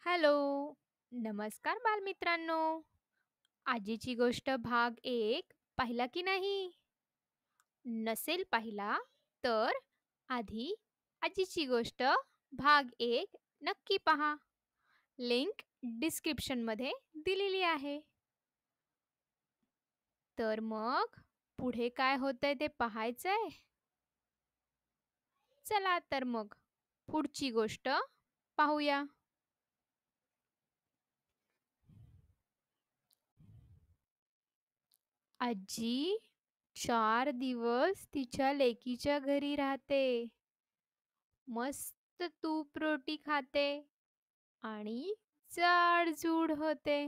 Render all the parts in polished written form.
Hello. नमस्कार बालमित्रांनो. आजीची गोष्ट भाग 1 पाहिला की नाही? नसेल पाहिला तर आधी आजीची गोष्ट भाग 1 नक्की पहा. लिंक डिस्क्रिप्शनमध्ये दिलेली आहे. तर मग पुढे काय होतंय ते पाहायचंय? चला तर मग पुढची गोष्ट पाहूया. आजी 4 दिवस तिच्या लेकीच्या घरी राहते. मस्त तूप रोटी खाते आणि जाडजूड होते.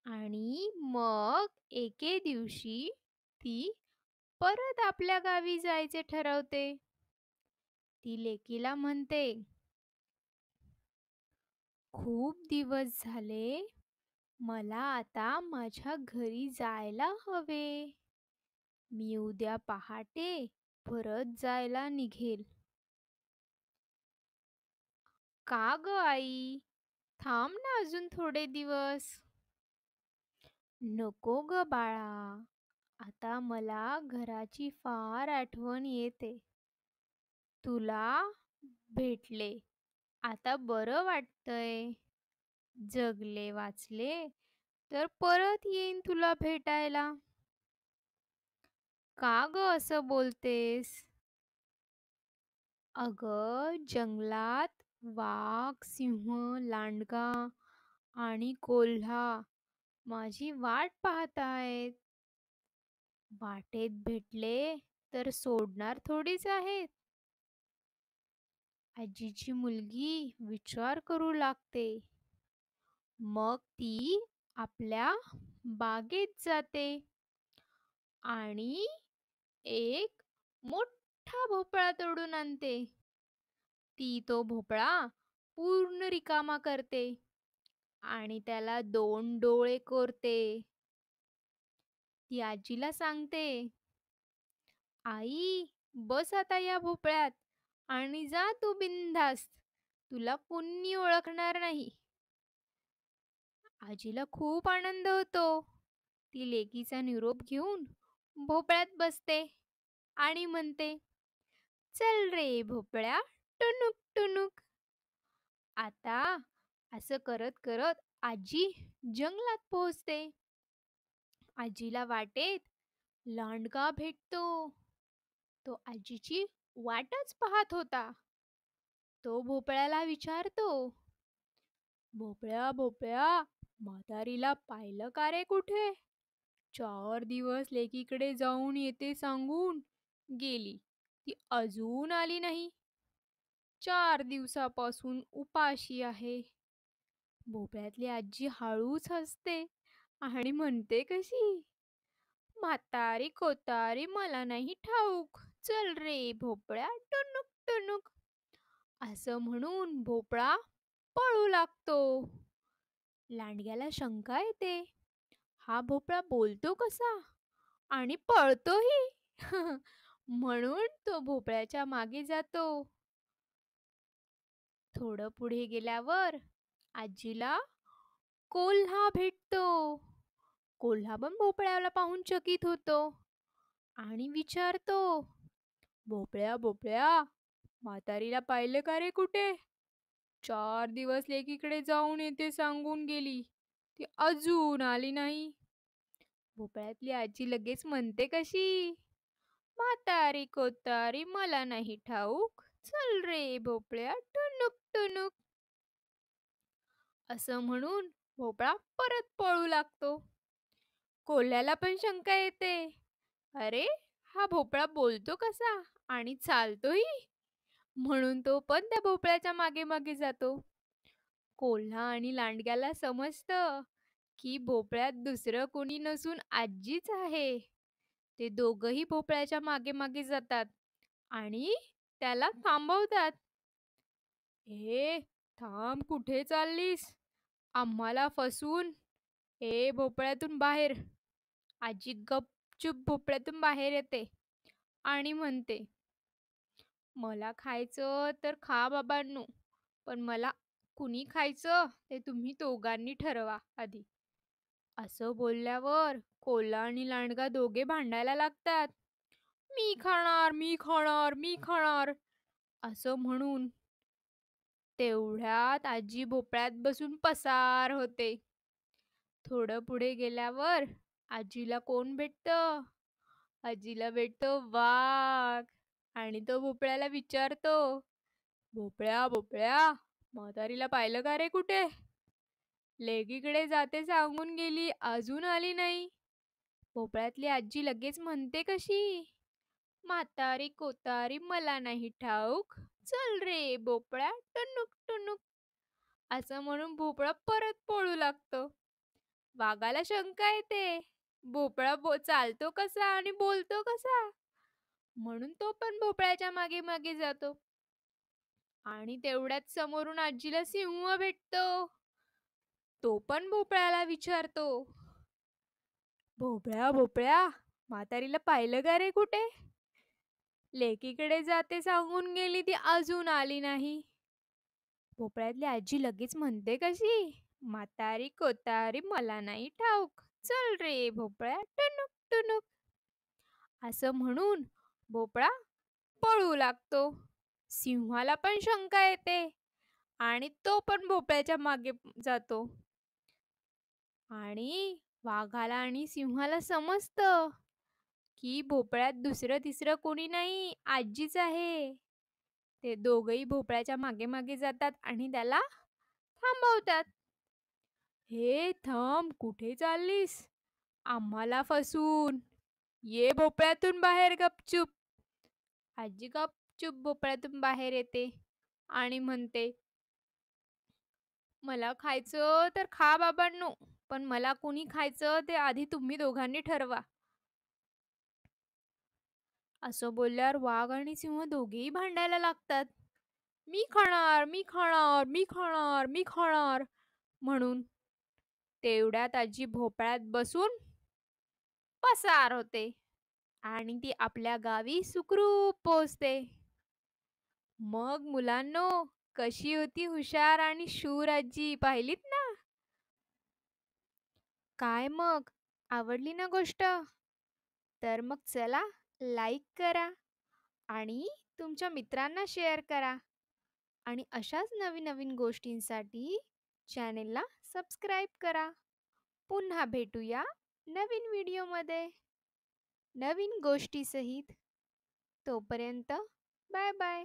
आणि मग एके दिवशी ती परत आपल्या गावी जायचे ठरवते. ती लेकीला म्हणते, खूप दिवस झाले, मला आता माझ्या घरी जायला हवे. मी उद्या पहाटे परत जायला निघेल. का ग आई? थांब ना अजून थोडे दिवस. नको ग बाळा, आता मला घराची फार आठवण येते. तुला भेटले, आता बरं वाटतंय. जगले वाचले तर परत येईन तुला भेटायला. का ग असं बोलतेस? अगं जंगलात वाघ, सिंह, लांडगा आणि कोल्हा माझी वाट पाहतायत. वाटेत भेटले तर सोडणार थोडीच आहेत. आजीची मुलगी विचार करू लागते. मग ती आपल्या बागेत जाते आणि एक मोठा भोपळा तोडून आणते. ती तो भोपळा पूर्ण रिकामा करते आणि त्याला 2 डोळे कोरते. ती आजीला सांगते, आई, बस आता या भोपळ्यात आणि जा तू बिनधास्त. तुला कुणी ओळखणार नाही. आजीला खूप आनंद होतो. ती लेकीचा निरोप घेऊन भोपळ्यात बसते आणि म्हणते, चल रे भोपळ्या, टुनुक टुनुक. आता असं करत करत आजी जंगलात पोहोचते. आजीला वाटेत लांडगा भेटतो. तो आजीची वाटच पाहत होता. तो भोपळ्याला विचारतो, भोपळ्या भोपळ्या, म्हातारीला पाहिलं का रे कुठे? 4 दिवस लेकीकडे जाऊन येते सांगून गेली. ती अजून आली नाही. 4 दिवसापासून उपाशी आहे. भोपळ्यातली आजी हळूच हसते आणि म्हणते कशी, म्हातारी कोतारी मला नाही ठाऊक. चल रे भोपळ्या, टुनुक टुनुक. असं म्हणून भोपळा पळू लागतो. लांडग्याला शंका येते, हा भोपळा बोलतो कसा आणि पळतोही? म्हणून तो भोपळ्याच्या मागे जातो. थोडं पुढे गेल्यावर आजीला कोल्हा भेटतो. कोल्हा पण भोपळ्याला पाहून चकित होतो आणि विचारतो, भोपळ्या भोपळ्या, म्हातारीला पाहिलं का रे कुठे? 4 दिवस लेकीकडे जाऊन येते सांगून गेली. ती अजून आली नाही. भोपळ्यातली आजी लगेच म्हणते कशी, म्हातारी कोतारी मला नाही ठाऊक. चल रे भोपळ्या, टुनुक टुनुक. असं म्हणून भोपळा परत पळू लागतो. कोल्ह्याला पण शंका येते, अरे, हा भोपळा बोलतो कसा आणि चालतोही? म्हणून तो पण त्या भोपळ्याच्या मागे मागे जातो. कोल्हा आणि लांडग्याला समजतं की भोपळ्यात दुसरं कोणी नसून आजीच आहे. ते दोघंही भोपळ्याच्या मागे मागे जातात आणि त्याला थांबवतात. ए, थांब, कुठे चाललीस? आम्हाला फसवून. ए भोपळ्यातून बाहेर. आजी गपचूप भोपळ्यातून बाहेर येते आणि म्हणते, मला खायचं तर खा बाबांनो, पण मला कुणी खायचं ते तुम्ही दोघांनी ठरवा आधी. असं बोलल्यावर कोल्हा आणि लांडगा दोघे भांडायला लागतात. मी खाणार, मी खाणार, मी खाणार असं म्हणून. तेवढ्यात आजी भोपळ्यात बसून पसार होते. थोडं पुढे गेल्यावर आजीला कोण भेटतं? आजीला भेटतो वाघ. आणि तो भोपळ्याला विचारतो, भोपळ्या भोपळ्या, म्हातारीला पाहिलं का रे कुठे? लेकीकडे जाते सांगून गेली, अजून आली नाही. भोपळ्यातली आजी लगेच म्हणते कशी, म्हातारी कोतारी मला नाही ठाऊक, चल रे भोपळ्या टुनुक टुनुक. असं म्हणून भोपळा परत पळू लागतो. वाघाला शंका येते, भोपळा चालतो कसा आणि बोलतो कसा. म्हणून तो पण भोपळ्याच्या मागे मागे जातो. आणि तेवढ्यात समोरून आजीला सिंह भेटतो. तो पण भोपळ्याला विचारतो, भोपळ्या भोपळ्या, म्हातारीला पाहिलं का रे कुठे? लेकीकडे जाते सांगून गेली, ती अजून आली नाही. भोपळ्यातली आजी लगेच म्हणते कशी, म्हातारी कोतारी मला नाही ठाऊक, चल रे भोपळ्या टुनुक टुनुक. असं म्हणून भोपळा पळू लागतो. सिंहाला पण शंका येते आणि तो पण भोपळ्याच्या मागे जातो. आणि वाघाला आणि सिंहाला समजतं की भोपळ्यात दुसरं तिसरं कोणी नाही, आजीच आहे. ते दोघही भोपळ्याच्या मागे मागे जातात आणि त्याला थांबवतात. हे थांब, कुठे चाललीस? आम्हाला फसून. ये भोपळ्यातून बाहेर गपचूप. आजी गपचूप भोपळ्यातून बाहेर येते आणि म्हणते, मला खायचं तर खा बाबांनो, पण मला कुणी खायचं ते आधी तुम्ही दोघांनी ठरवा. असं बोलल्यावर वाघ आणि सिंह दोघेही भांडायला लागतात. मी खाणार, मी खाणार, मी खाणार, मी खाणार म्हणून. तेवढ्यात आजी भोपळ्यात बसून पसार होते आणि ती आपल्या गावी सुखरूप पोहोचते. मग मुलांनो, कशी होती हुशार आणि शूर आजी, पाहिलीत ना? काय मग, आवडली ना गोष्ट? तर मग चला, लाईक करा आणि तुमच्या मित्रांना शेअर करा. आणि अशाच नवीन नवीन गोष्टींसाठी चॅनेलला सबस्क्राईब करा. पुन्हा भेटूया नवीन व्हिडिओमध्ये नवीन गोष्टीसहित. तोपर्यंत बाय बाय.